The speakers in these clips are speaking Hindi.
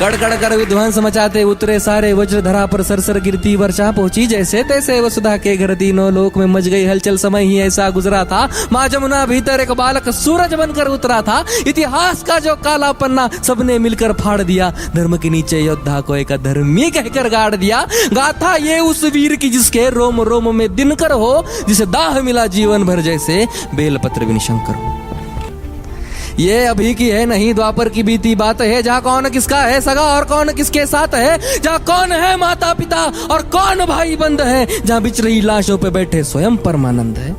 कड़कड़ कर विध्वंस मचाते उतरे सारे, वज्रधरा पर सरसर गिरती वर्षा पहुंची जैसे तैसे। वसुधा के घर तीनों लोक में मच गई हलचल, समय ही ऐसा गुजरा था। माँ जमुना भीतर एक बालक सूरज बनकर उतरा था। इतिहास का जो काला पन्ना सबने मिलकर फाड़ दिया, धर्म के नीचे योद्धा को एक अधर्मी कहकर गाड़ दिया। गाथा ये उस वीर की जिसके रोम रोम में दिनकर हो, जिसे दाह मिला जीवन भर जैसे बेलपत्र बिन शंकर हो। ये अभी की है नहीं द्वापर की बीती बात है, जहाँ कौन किसका है सगा और कौन किसके साथ है, जहाँ कौन है माता पिता और कौन भाई बंद है, जहाँ बिच रही लाशों पे बैठे स्वयं परमानंद है,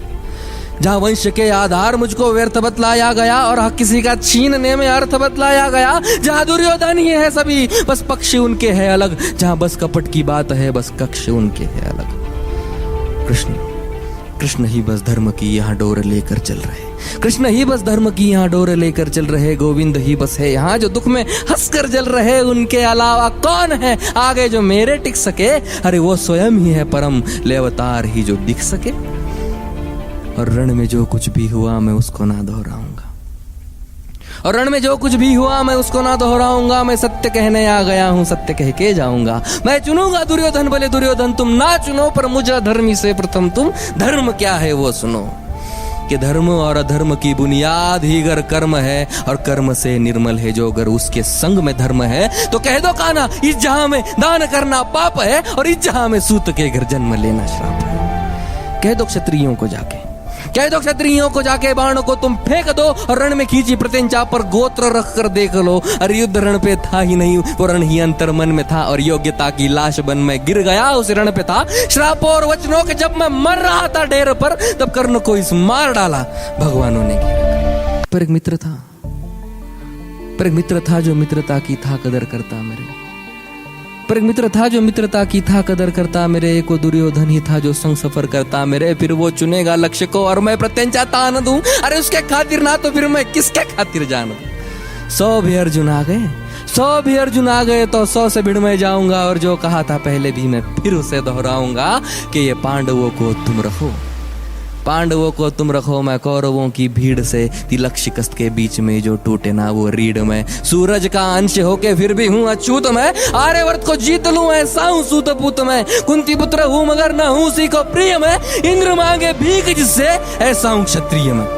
जहाँ वंश के आधार मुझको व्यर्थ बतलाया गया और हक किसी का छीनने में अर्थ बतलाया गया, जहाँ दुर्योधन ही है सभी बस पक्ष उनके है अलग, जहाँ बस कपट की बात है बस कक्ष उनके है अलग। कृष्ण ही बस धर्म की यहाँ डोर लेकर चल रहे, कृष्ण ही बस धर्म की यहाँ डोर लेकर चल रहे। गोविंद ही बस है यहाँ जो दुख में हंसकर जल रहे, उनके अलावा कौन है आगे जो मेरे टिक सके। अरे वो स्वयं ही है परम, ले अवतार ही जो दिख सके। और रण में जो कुछ भी हुआ मैं उसको ना दोहराऊंगा, और रण में जो कुछ भी हुआ मैं उसको ना दोहराऊंगा। मैं सत्य कहने आ गया हूं, सत्य कह के जाऊंगा। मैं चुनूंगा दुर्योधन भले दुर्योधन तुम ना चुनो, पर मुझे धर्मी से प्रथम तुम धर्म क्या है वो सुनो। कि धर्म और अधर्म की बुनियाद ही अगर कर्म है, और कर्म से निर्मल है जो अगर उसके संग में धर्म है, तो कह दो कान्हा इस जहां में दान करना पाप है, और इस जहां में सूत के घर जन्म लेना श्राप है। कह दो क्षत्रियों को जाके, कह दो क्षत्रियों को जाके बाणों को तुम फेंक दो, और रण में खींची प्रत्यंचा पर गोत्र रख कर देख लो। अरे युद्ध रण पे था ही नहीं, वो रण ही अंतर मन में था, और योग्यता की लाश बन में गिर गया उस रण पे था। श्राप और वचनों के जब मैं मर रहा था ढेर पर, तब कर्ण को इस मार डाला भगवानों ने। पर एक मित्र था, पर एक मित्र था जो मित्रता की था कदर करता मेरे, पर एक मित्र था जो मित्रता की था कदर करता मेरे। एक वो दुर्योधन ही था जो संग सफर करता मेरे। फिर वो चुनेगा लक्ष्य को और मैं प्रत्यंचा तान दूं, अरे उसके खातिर ना तो फिर मैं किसके खातिर जान दूं। 100 भी अर्जुन आ गए, 100 भी अर्जुन आ गए तो 100 से भिड़ में जाऊंगा। और जो कहा था पहले भी मैं फिर उसे दोहराऊंगा कि ये पांडवों को तुम रखो, पांडवों को तुम रखो, मैं कौरवों की भीड़ से तिलक शिकस्त के बीच में जो टूटे ना वो रीढ़ में। सूरज का अंश होके फिर भी हूँ अछूत मैं, आर्यवर्त को जीत लूं ऐसा हूँ सूत पुत मैं। कुंती पुत्र हूँ मगर न हूँ उसी को प्रिय मैं, इंद्र मांगे भीख जिससे ऐसा हूँ क्षत्रिय मैं।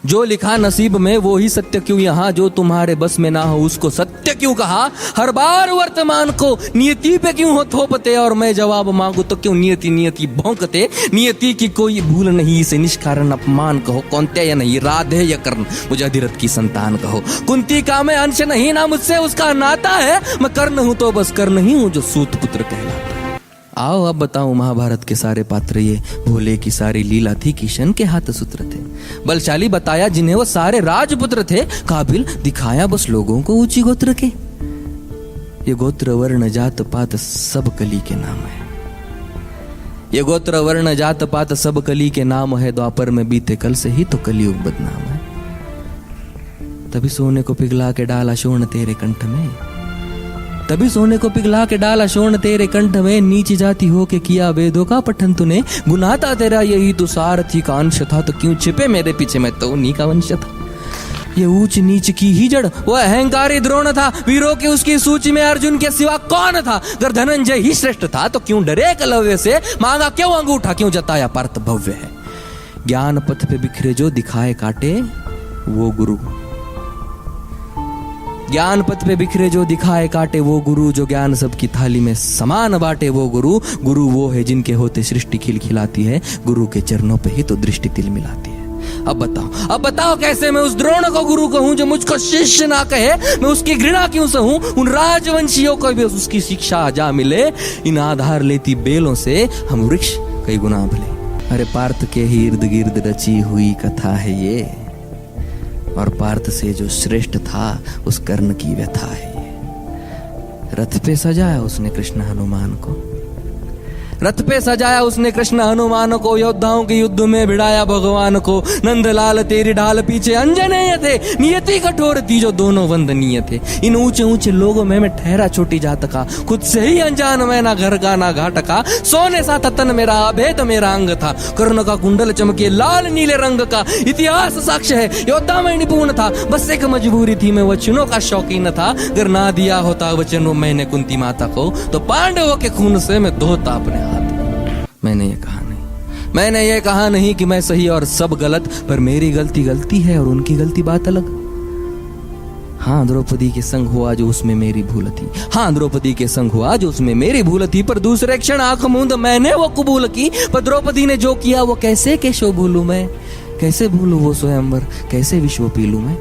जो लिखा नसीब में वो ही सत्य क्यों यहाँ, जो तुम्हारे बस में ना हो उसको सत्य क्यों कहा। हर बार वर्तमान को नियति पे क्यों हो थोपते, और मैं जवाब मांगू तो क्यों नियति नियति भौंकते। नियति की कोई भूल नहीं, इसे निष्कारण अपमान कहो। कौन्तेय या नहीं राधे या कर्ण, मुझे अधिरथ की संतान कहो। कुंती का मैं अंश नहीं ना मुझसे उसका नाता है, मैं कर्ण हूं तो बस कर्ण ही हूं जो सूत पुत्र कहलाता। आओ अब बताऊं महाभारत के सारे पात्र ये, भोले की सारी लीला थी किशन के हाथ सूत्र थे। बलशाली बताया जिन्हें वो सारे राजपुत्र थे, काबिल दिखाया बस लोगों को ऊंची गोत्र के। ये गोत्र वर्ण जात पात सब कली के नाम है, ये गोत्र वर्ण जात पात सब कली के नाम है। द्वापर में बीते कल से ही तो कलयुग बदनाम है। तभी सोने को पिघला के डाला शोण तेरे कंठ में, तभी सोने को पिघला के डाला शोण तेरे कंठ में। नीच जाति हो के किया वेदों का पठन तूने, गुनाह था तेरा यही तो सारथी का अंश था। तो क्यों छिपे मेरे पीछे, मैं तो उन्हीं का वंश था। ये ऊंच नीच की ही जड़ वो अहंकारी द्रोण था, वीरों की उसकी सूची में अर्जुन के सिवा कौन था। अगर धनंजय ही श्रेष्ठ था तो क्यों डरे एकलव्य से, मांगा क्यों अंगूठा, क्यों जताया पार्थ भव्य है। ज्ञान पथ पे बिखरे जो दिखाए काटे वो गुरु, ज्ञान पथ पे बिखरे जो दिखाए काटे वो गुरु। जो ज्ञान सबकी थाली में समान बांटे वो गुरु। गुरु वो है जिनके होते सृष्टि खिलखिलाती है, गुरु के चरणों पे ही तो दृष्टि तिल मिलाती है। अब बताओ कैसे मैं उस द्रोण को गुरु कहूं जो मुझको शिष्य ना कहे। मैं उसकी घृणा क्यों सहूं, उन राजवंशियों को भी उसकी शिक्षा जा मिले। इन आधार लेती बेलों से हम वृक्ष कई गुना भले। अरे पार्थ के ही इर्द गिर्द रची हुई कथा है ये, और पार्थ से जो श्रेष्ठ था उस कर्ण की व्यथा है ये। रथ पे सजाया उसने कृष्ण हनुमान को, रथ पे सजाया उसने कृष्ण हनुमान को, योद्धाओं के युद्ध में भिड़ाया भगवान को। नंदलाल तेरी ढाल पीछे अंजनेय थे, नियति कठोर थी जो दोनों वंदनीय थे। इन ऊंचे ऊंचे लोगों में मैं ठहरा छोटी जात का, खुद से ही अनजान मैं ना घर का ना घाट का। सोने सा तन मेरा अभेद मेरा अंग था, कर्ण का कुंडल चमके लाल नीले रंग का। इतिहास साक्ष्य है योद्धा में निपुण था, बस एक मजबूरी थी मैं वचनों का शौकीन था। अगर ना दिया होता वचनों मैंने कुंती माता को, तो पांडवों के खून से मैं धोता अपने हाथ। मैंने ये कहा नहीं कि मैं सही और सब गलत, पर मेरी गलती गलती है और उनकी गलती बात अलग। हाँ द्रौपदी के संग हुआ जो उसमें मेरी भूल थी, हाँ द्रौपदी के संग हुआ जो उसमें मेरी भूल थी, पर दूसरे क्षण आंख मूंद मैंने वो कबूल की। पर द्रौपदी ने जो किया वो कैसे केशव भूलूं मैं, कैसे भूलूं वो स्वयंवर, कैसे विश्व पीलूं मैं।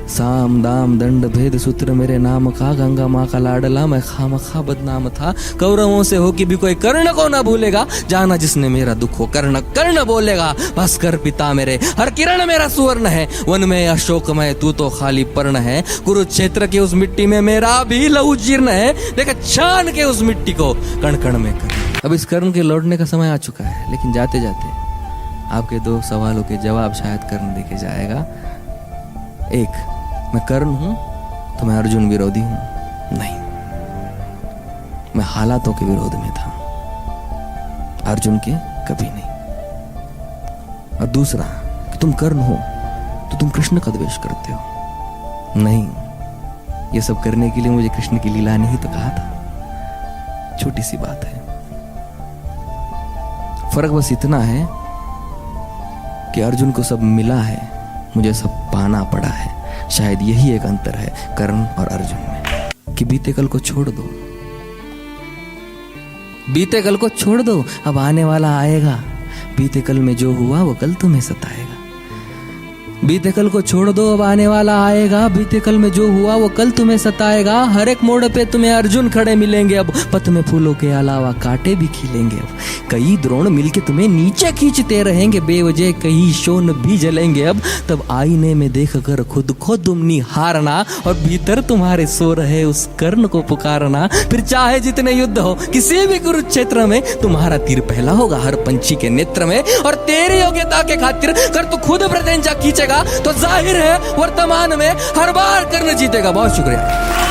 साम दाम दंड भेद सूत्र मेरे नाम का, गंगा माँ का लाडला मैं खामखा बदनाम था। कौरवों से हो कि भी कोई कर्ण को ना भूलेगा, जाना जिसने मेरा दुख हो कर्ण कर्ण बोलेगा। भास्कर पिता मेरे हर किरण मेरा सुवर्ण है, वन में अशोकमय तू तो खाली पर्ण है। कुरुक्षेत्र के उस मिट्टी में मेरा भी लहू जीर्ण है, देख छान के उस मिट्टी को कण कण में कर। अब इस कर्ण के लौटने का समय आ चुका है, लेकिन जाते जाते आपके दो सवालों के जवाब शायद कर्ण देके जाएगा। एक, मैं कर्ण हूं तो मैं अर्जुन विरोधी हूं? नहीं, मैं हालातों के विरोध में था, अर्जुन के कभी नहीं। और दूसरा कि तुम कर्ण हो तो तुम कृष्ण का द्वेष करते हो? नहीं, ये सब करने के लिए मुझे कृष्ण की लीला ने ही तो कहा था। छोटी सी बात है, फर्क बस इतना है कि अर्जुन को सब मिला है, मुझे सब पाना पड़ा है। शायद यही एक अंतर है कर्ण और अर्जुन में, कि बीते कल को छोड़ दो, बीते कल को छोड़ दो, अब आने वाला आएगा। बीते कल में जो हुआ वो कल तुम्हें सताएगा। बीते कल को छोड़ दो, अब आने वाला आएगा। बीते कल में जो हुआ वो कल तुम्हें सताएगा। हर एक मोड़ पे तुम्हें अर्जुन खड़े मिलेंगे, अब पथ में फूलों के अलावा कांटे भी खिलेंगे। अब कई द्रोण मिलके तुम्हें नीचे खींचते रहेंगे, बेवजह कई शोन भी जलेंगे। अब तब आईने में देख कर खुद को तुम निहारना, और भीतर तुम्हारे सो रहे उस कर्ण को पुकारना। फिर चाहे जितने युद्ध हो किसी भी कुरुक्षेत्र में, तुम्हारा तीर पहला होगा हर पंछी के नेत्र में। और तेरी योग्यता के खातिर कर तू खुद प्रत्यंचा खींचेगा तो जाहिर है वर्तमान में हर बार कर्ण जीतेगा। बहुत शुक्रिया।